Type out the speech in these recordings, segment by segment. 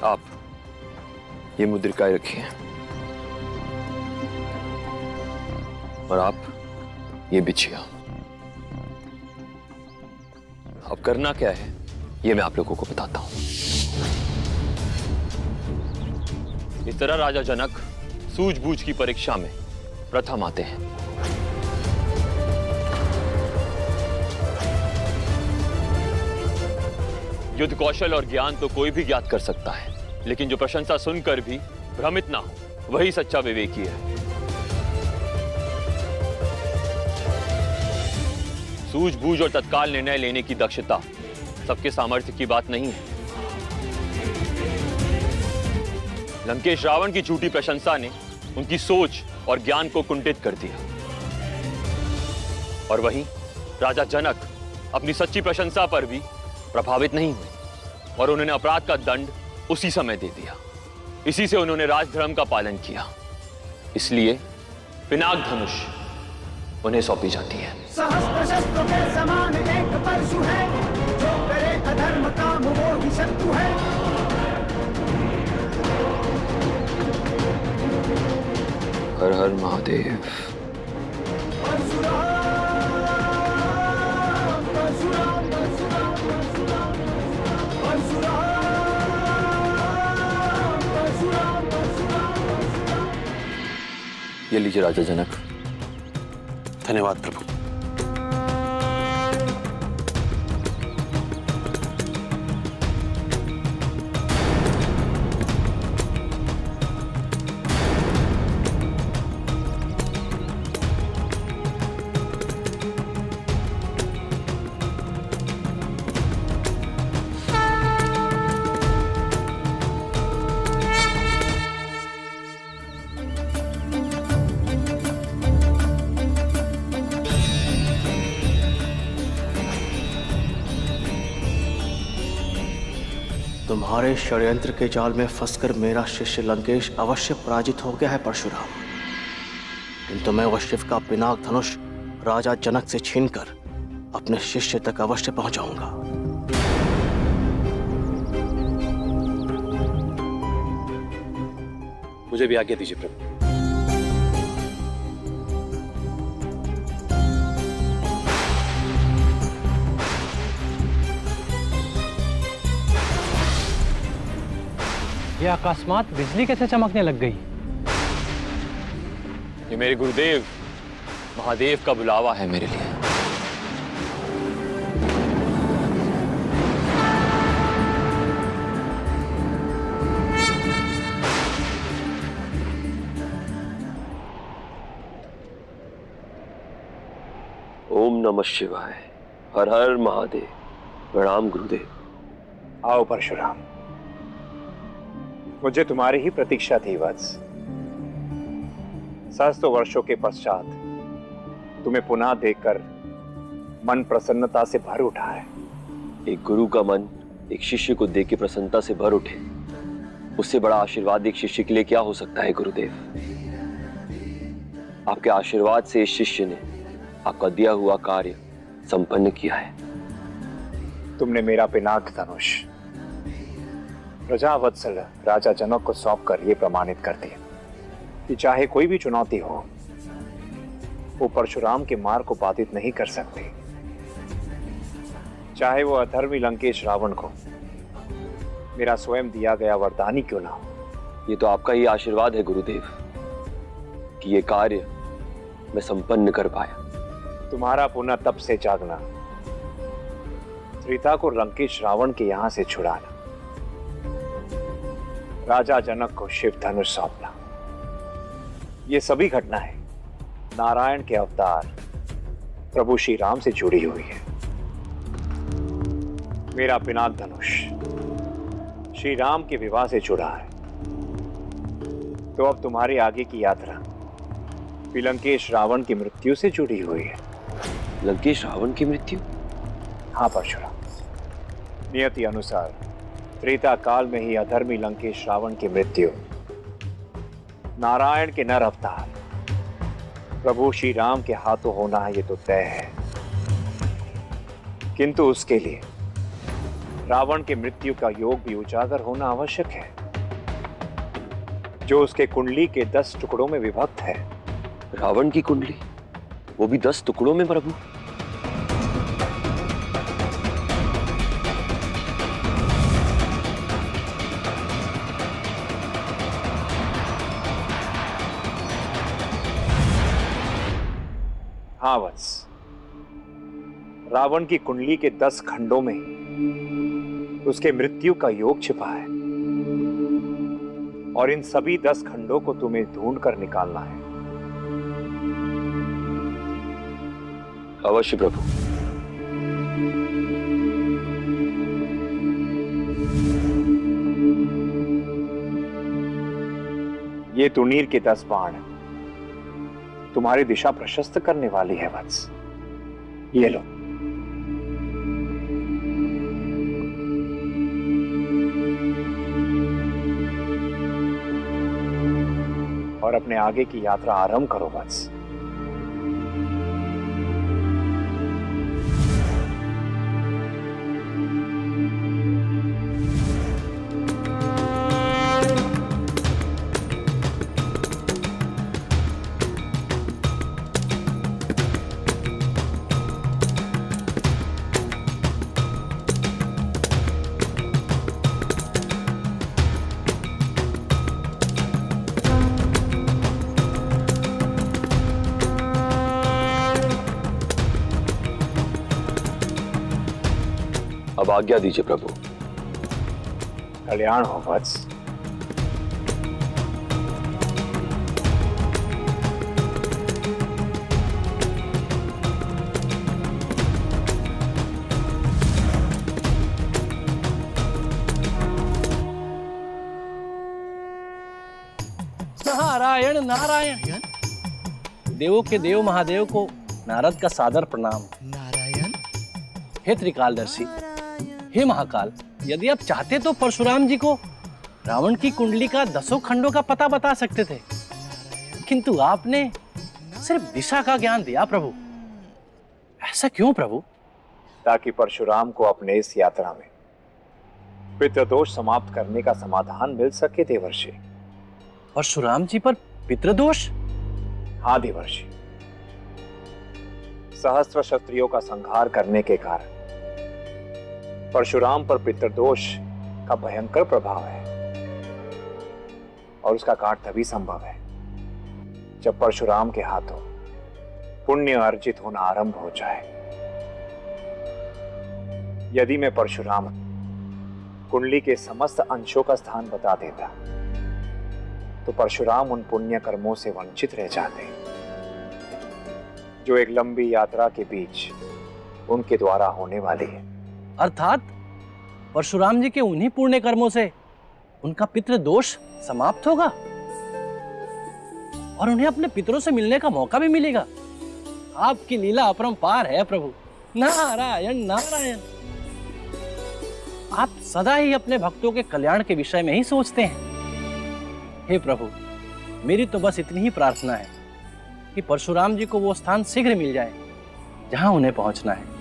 आप ये मुद्रिकाएं रखिए और आप ये बिछिए। अब करना क्या है ये मैं आप लोगों को बताता हूं। इस तरह राजा जनक सूझबूझ की परीक्षा में प्रथम आते हैं। युद्ध कौशल और ज्ञान तो कोई भी ज्ञात कर सकता है, लेकिन जो प्रशंसा सुनकर भी भ्रमित ना हो वही सच्चा विवेकी है। सूझबूझ और तत्काल निर्णय लेने की दक्षता सबके सामर्थ्य की बात नहीं है। लंकेश रावण की झूठी प्रशंसा ने उनकी सोच और ज्ञान को कुंठित कर दिया, और वहीं राजा जनक अपनी सच्ची प्रशंसा पर भी प्रभावित नहीं हुए और उन्होंने अपराध का दंड उसी समय दे दिया। इसी से उन्होंने राजधर्म का पालन किया, इसलिए पिनाक धनुष उन्हें सौंपी जाती है। सहस्त्र शस्त्रों के समान एक परशु है, जो करे अधर्म काम वो ही शत्रु है। हर हर महादेव। ये लीजिए राजा जनक। धन्यवाद प्रभु। तुम्हारे षड्यंत्र के जाल में फंसकर मेरा शिष्य लंकेश अवश्य पराजित हो गया है परशुराम, किंतु मैं वह शिव का पिनाक धनुष राजा जनक से छीनकर अपने शिष्य तक अवश्य पहुंचाऊंगा। मुझे भी आज्ञा दीजिए प्रभु। ये अकस्मात बिजली कैसे चमकने लग गई? ये मेरे गुरुदेव महादेव का बुलावा है मेरे लिए। ओम नमः शिवाय। हर हर महादेव। प्रणाम गुरुदेव। आओ परशुराम, मुझे तुम्हारी ही प्रतीक्षा थी वत्स। सहस्त्रों वर्षों के पश्चात तुम्हें पुनः देखकर मन प्रसन्नता से भर उठा है। एक गुरु का मन एक शिष्य को देख के प्रसन्नता से भर उठे, उससे बड़ा आशीर्वाद एक शिष्य के लिए क्या हो सकता है गुरुदेव। आपके आशीर्वाद से इस शिष्य ने आपका दिया हुआ कार्य संपन्न किया है। तुमने मेरा पिनाक धनुष प्रजावत्सल राजा जनक को सौंपकर यह प्रमाणित कर दिया कि चाहे कोई भी चुनौती हो, वो परशुराम के मार्ग को बाधित नहीं कर सकती। चाहे वो अधर्मी लंकेश रावण को मेरा स्वयं दिया गया वरदान ही क्यों ना हो। ये तो आपका ही आशीर्वाद है गुरुदेव कि ये कार्य मैं संपन्न कर पाया। तुम्हारा पुनः तप से जागना, त्रेता को लंकेश रावण के यहां से छुड़ाना, राजा जनक को शिव धनुष सौंपना, ये सभी घटनाएं नारायण के अवतार प्रभु श्री राम से जुड़ी हुई है। मेरा पिनाक धनुष श्री राम के विवाह से जुड़ा है, तो अब तुम्हारी आगे की यात्रा लंकेश रावण की मृत्यु से जुड़ी हुई है। लंकेश रावण की मृत्यु? हाँ परशुराम, नियति अनुसार त्रेता काल में ही अधर्मी लंकेश रावण की मृत्यु नारायण के नर अवतार प्रभु श्री राम के हाथों होना है, ये तो तय है। किंतु उसके लिए रावण के मृत्यु का योग भी उजागर होना आवश्यक है, जो उसके कुंडली के 10 टुकड़ों में विभक्त है। रावण की कुंडली, वो भी 10 टुकड़ों में प्रभु। हाँ वत्स, रावण की कुंडली के 10 खंडों में उसके मृत्यु का योग छिपा है, और इन सभी 10 खंडों को तुम्हें ढूंढ कर निकालना है। अवश्य प्रभु। ये तुनीर के 10 बाण तुम्हारी दिशा प्रशस्त करने वाली है वत्स। ये लो। और अपने आगे की यात्रा आरंभ करो वत्स। अब आज्ञा दीजिए प्रभु। कल्याण हो वत्स। नारायण नारायण। देवों के देव महादेव को नारद का सादर प्रणाम। नारायण। हे त्रिकालदर्शी, हे महाकाल, यदि आप चाहते तो परशुराम जी को रावण की कुंडली का 10 खंडों का पता बता सकते थे, किंतु आपने सिर्फ दिशा का ज्ञान दिया प्रभु। ऐसा क्यों प्रभु? ताकि परशुराम को अपने इस यात्रा में पितृदोष समाप्त करने का समाधान मिल सके देवर्षि। परशुराम जी पर पितृदोष? हाँ देवर्षि, सहस्त्र क्षत्रियों का संहार करने के कारण परशुराम पर पितृदोष का भयंकर प्रभाव है, और उसका काट तभी संभव है जब परशुराम के हाथों पुण्य अर्जित होना आरंभ हो जाए। यदि मैं परशुराम कुंडली के समस्त अंशों का स्थान बता देता तो परशुराम उन पुण्य कर्मों से वंचित रह जाते जो एक लंबी यात्रा के बीच उनके द्वारा होने वाली है। अर्थात परशुराम जी के उन्हीं पुण्य कर्मों से उनका पितृदोष समाप्त होगा और उन्हें अपने पितरों से मिलने का मौका भी मिलेगा। आपकी लीला अपरंपार है प्रभु। नारायण नारायण। आप सदा ही अपने भक्तों के कल्याण के विषय में ही सोचते हैं। हे प्रभु, मेरी तो बस इतनी ही प्रार्थना है कि परशुराम जी को वो स्थान शीघ्र मिल जाए जहां उन्हें पहुंचना है।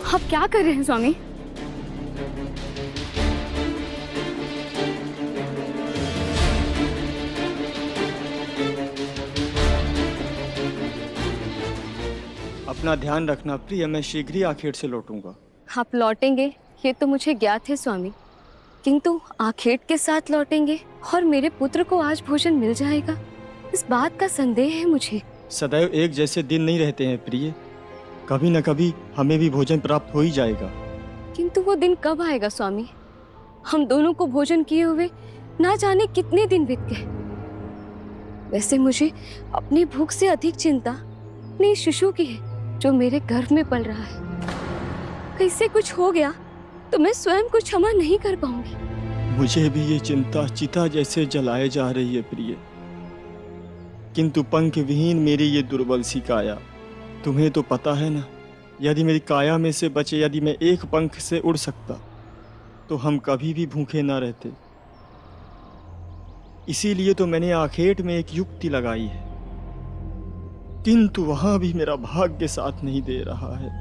आप क्या कर रहे हैं स्वामी? अपना ध्यान रखना प्रिय, मैं शीघ्र ही आखेट से लौटूंगा। आप लौटेंगे ये तो मुझे ज्ञात है स्वामी, किंतु आखेट के साथ लौटेंगे और मेरे पुत्र को आज भोजन मिल जाएगा, इस बात का संदेह है मुझे। सदैव एक जैसे दिन नहीं रहते हैं प्रिय, कभी न कभी हमें भी भोजन प्राप्त हो ही जाएगा। किंतु वो दिन कब आएगा स्वामी? हम दोनों को भोजन किए हुए ना जाने कितने दिन बीत गए। वैसे मुझे अपनी भूख से अधिक चिंता अपने शिशु की है जो मेरे गर्भ में पल रहा है। कैसे कुछ हो गया तो मैं स्वयं को क्षमा नहीं कर पाऊंगी। मुझे भी ये चिंता चिता जैसे जलाए जा रही है प्रिय, किंतु पंख विहीन मेरी ये दुर्बल सी काया, तुम्हें तो पता है ना, यदि मेरी काया में से बचे, यदि मैं एक पंख से उड़ सकता तो हम कभी भी भूखे ना रहते। इसीलिए तो मैंने आखेट में एक युक्ति लगाई है, किंतु वहां भी मेरा भाग्य साथ नहीं दे रहा है।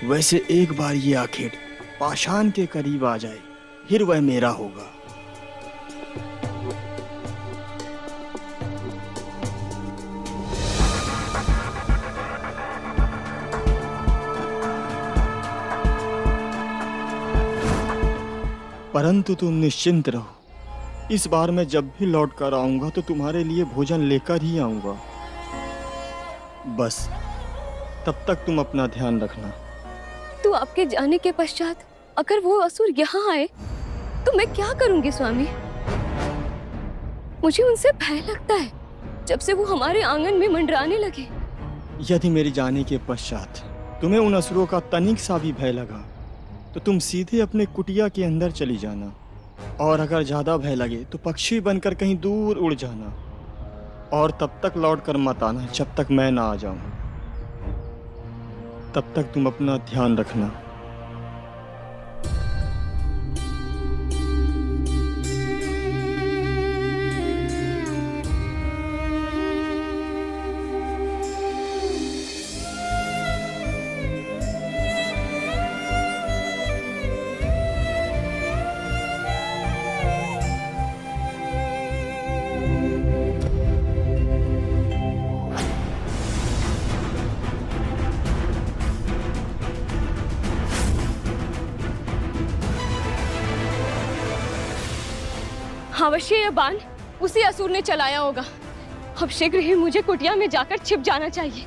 वैसे एक बार ये आखेट पाषाण के करीब आ जाए, फिर वह मेरा होगा। परंतु तुम निश्चिंत रहो, इस बार मैं जब भी लौट कर आऊंगा तो तुम्हारे लिए भोजन लेकर ही आऊंगा। बस तब तक तुम अपना ध्यान रखना। तो आपके जाने के पश्चात अगर वो असुर यहाँ आए तो मैं क्या करूंगी स्वामी? मुझे उनसे भय लगता है जब से वो हमारे आंगन में मंडराने लगे। यदि मेरे जाने के पश्चात तुम्हें उन असुरों का तनिक सा भी भय लगा तो तुम सीधे अपने कुटिया के अंदर चली जाना, और अगर ज्यादा भय लगे तो पक्षी बनकर कहीं दूर उड़ जाना, और तब तक लौट कर मत आना जब तक मैं ना आ जाऊं। तब तक तुम अपना ध्यान रखना। अवश्य यह बाण उसी असुर ने चलाया होगा। अब शीघ्र ही मुझे कुटिया में जाकर छिप जाना चाहिए,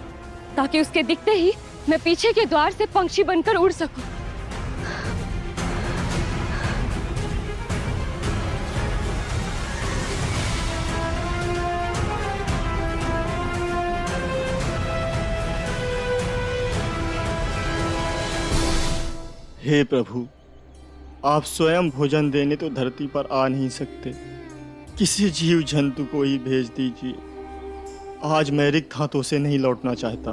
ताकि उसके दिखते ही मैं पीछे के द्वार से पंछी बनकर उड़ सकूं। हे प्रभु, आप स्वयं भोजन देने तो धरती पर आ नहीं सकते, किसी जीव जंतु को ही भेज दीजिए। आज मैं रिक्त हाथों से नहीं लौटना चाहता।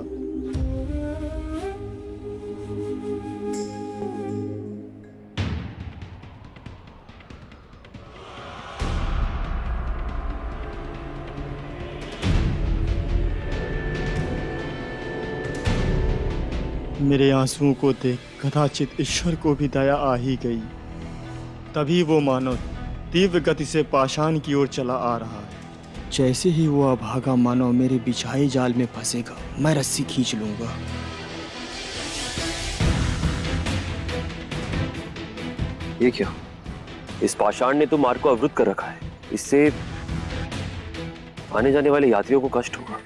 मेरे आंसुओं को देख कदाचित ईश्वर को भी दया आ ही गई। तभी वो मानव तीव्र गति से पाषाण की ओर चला आ रहा है। जैसे ही वो अभागा मानव मेरे बिछाए जाल में फंसेगा, मैं रस्सी खींच लूंगा। ये क्या? इस पाषाण ने तो मार्ग को अवरुद्ध कर रखा है। इससे आने जाने वाले यात्रियों को कष्ट होगा।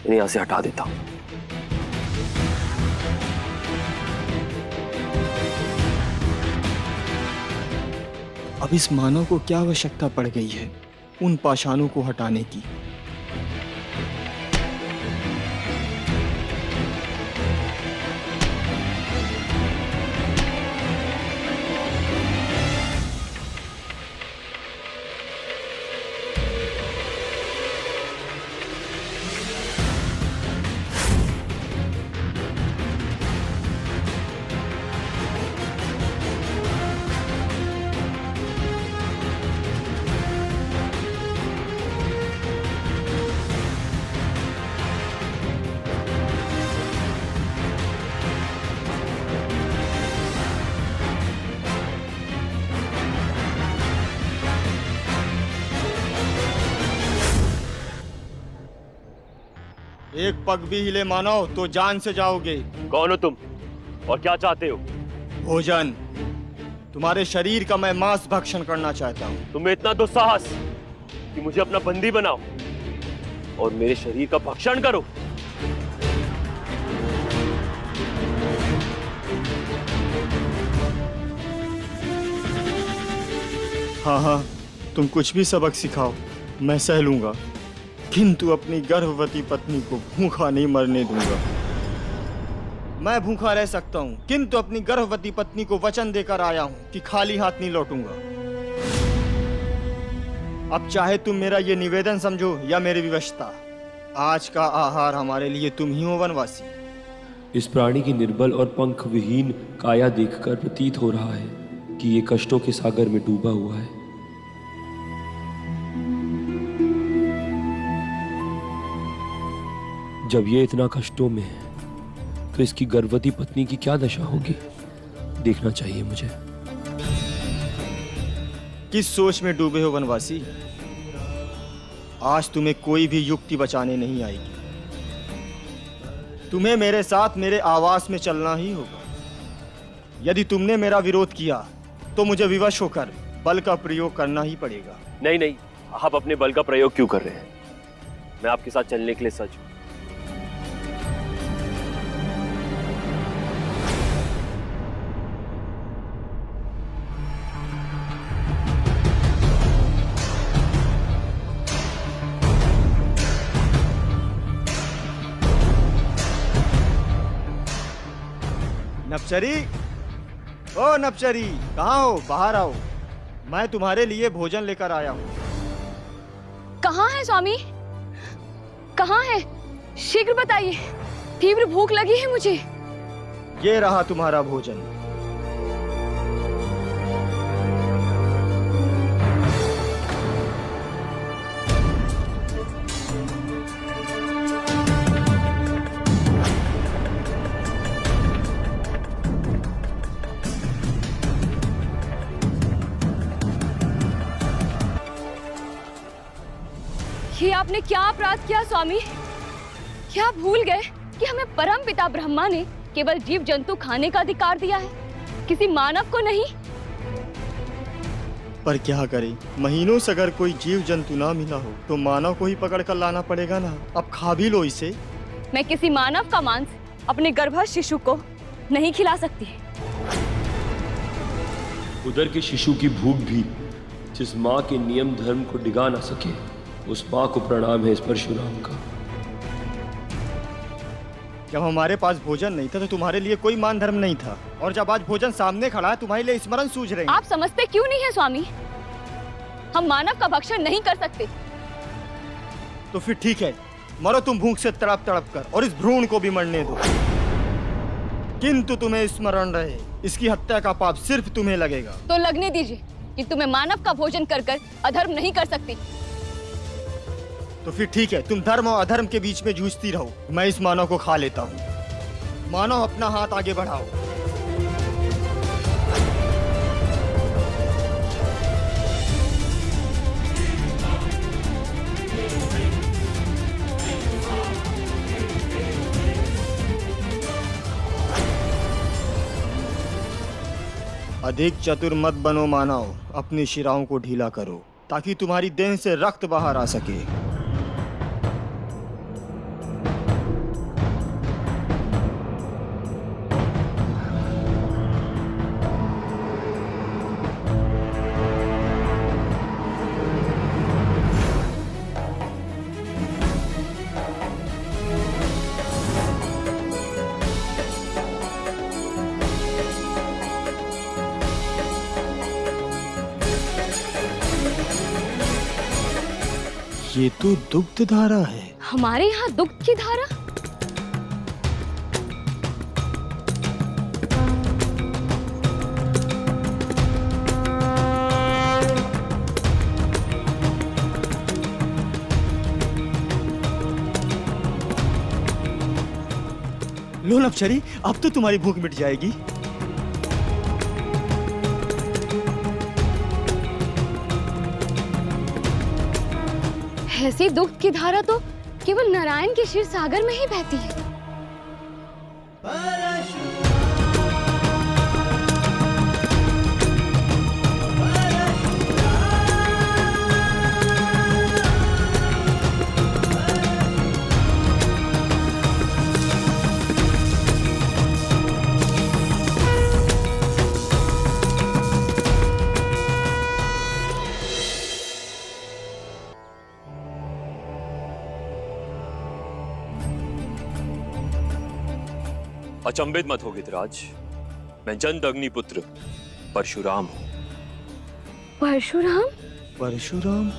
इन्हें यहां से हटा देता हूं। अब इस मानव को क्या आवश्यकता पड़ गई है उन पाषाणों को हटाने की? एक पग भी हिले मानो तो जान से जाओगे। कौन हो तुम और क्या चाहते हो? भोजन। तुम्हारे शरीर का मैं मांस भक्षण करना चाहता हूँ। तुम्हें इतना दुस्साहस कि मुझे अपना बंदी बनाओ और मेरे शरीर का भक्षण करो? हाँ हाँ, तुम कुछ भी सबक सिखाओ, मैं सह लूंगा, किंतु अपनी गर्भवती पत्नी को भूखा नहीं मरने दूंगा। मैं भूखा रह सकता हूँ, किंतु अपनी गर्भवती पत्नी को वचन देकर आया हूँ कि खाली हाथ नहीं लौटूंगा। अब चाहे तुम मेरा ये निवेदन समझो या मेरी विवशता, आज का आहार हमारे लिए तुम ही हो वनवासी। इस प्राणी की निर्बल और पंख विहीन काया देखकर प्रतीत हो रहा है कि ये कष्टों के सागर में डूबा हुआ है। जब ये इतना कष्टों में है तो इसकी गर्भवती पत्नी की क्या दशा होगी, देखना चाहिए मुझे। किस सोच में डूबे हो वनवासी? आज तुम्हें कोई भी युक्ति बचाने नहीं आएगी। तुम्हें मेरे साथ मेरे आवास में चलना ही होगा। यदि तुमने मेरा विरोध किया तो मुझे विवश होकर बल का प्रयोग करना ही पड़ेगा। नहीं नहीं, आप अपने बल का प्रयोग क्यों कर रहे हैं? मैं आपके साथ चलने के लिए सच हूं। नपचरी, ओ नपचरी, कहाँ हो? बाहर आओ, मैं तुम्हारे लिए भोजन लेकर आया हूँ। कहाँ है स्वामी? कहाँ है? शीघ्र बताइए, तीव्र भूख लगी है मुझे। ये रहा तुम्हारा भोजन। ये आपने क्या अपराध किया स्वामी? क्या भूल गए कि हमें परम पिता ब्रह्मा ने केवल जीव जंतु खाने का अधिकार दिया है, किसी मानव को नहीं? पर क्या करें, महीनों से अगर कोई जीव जंतु ना मिला हो तो मानव को ही पकड़ कर लाना पड़ेगा ना। अब खा भी लो इसे। मैं किसी मानव का मांस अपने गर्भस्थ शिशु को नहीं खिला सकती। उदर के शिशु की भूख भी जिस माँ के नियम धर्म को डिगा ना सके, उस माँ को प्रणाम है इस परशुराम का। जब हमारे पास भोजन नहीं था तो तुम्हारे लिए कोई मान धर्म नहीं था, और जब आज भोजन सामने खड़ा है तुम्हारे लिए स्मरण सूझ रहे हैं। आप समझते क्यों नहीं है स्वामी? हम मानव का भक्षण नहीं कर सकते। तो फिर ठीक है, मरो तुम भूख से तड़प तड़प कर, और इस भ्रूण को भी मरने दो। किंतु तुम्हें स्मरण रहे, इसकी हत्या का पाप सिर्फ तुम्हें लगेगा। तो लगने दीजिए कि तुम्हें मानव का भोजन कर कर अधर्म नहीं कर सकती। तो फिर ठीक है, तुम धर्म और अधर्म के बीच में जूझती रहो, मैं इस मानव को खा लेता हूँ। मानव अपना हाथ आगे बढ़ाओ। अधिक चतुर मत बनो मानव, अपनी शिराओं को ढीला करो ताकि तुम्हारी देह से रक्त बाहर आ सके। ये तो दुग्ध धारा है। हमारे यहाँ दुग्ध की धारा? लो नपचरी, अब तो तुम्हारी भूख मिट जाएगी। ऐसी दुग्ध की धारा तो केवल नारायण के क्षीर सागर में ही बहती है। अचंभित मत हो गितराज, मैं जंद अग्निपुत्र परशुराम हूं। परशुराम? परशुराम?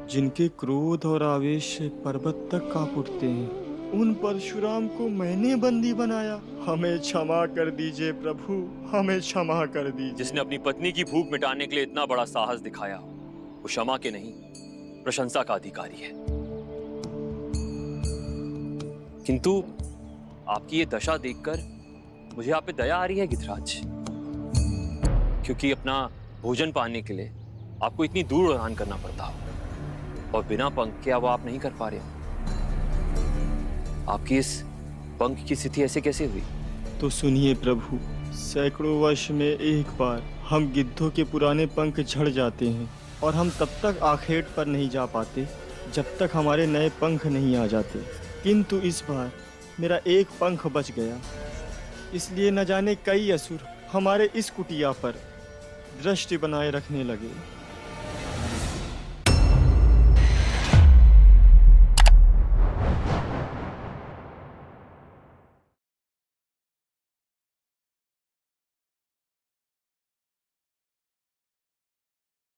जिनके क्रोध और आवेश से पर्वत तक कांप उठते हैं, उन परशुराम को मैंने बंदी बनाया। हमें क्षमा कर दीजिए प्रभु, हमें क्षमा कर दीजिए। जिसने अपनी पत्नी की भूख मिटाने के लिए इतना बड़ा साहस दिखाया, वो क्षमा के नहीं प्रशंसा का अधिकारी है। किंतु आपकी ये दशा देखकर मुझे आप पे दया आ रही है गितराज, क्योंकि अपना भोजन पाने के लिए आपको इतनी दूर उड़ान करना पड़ता हो, और बिना पंख के अब आप नहीं कर पा रहे। आपकी इस पंख की स्थिति ऐसे कैसे हुई? तो सुनिए प्रभु, सैकड़ों वर्ष में एक बार हम गिद्धों के पुराने पंख झड़ जाते हैं, और हम तब तक आखेट पर नहीं जा पाते जब तक हमारे नए पंख नहीं आ जाते। किंतु इस बार मेरा एक पंख बच गया, इसलिए न जाने कई असुर हमारे इस कुटिया पर दृष्टि बनाए रखने लगे।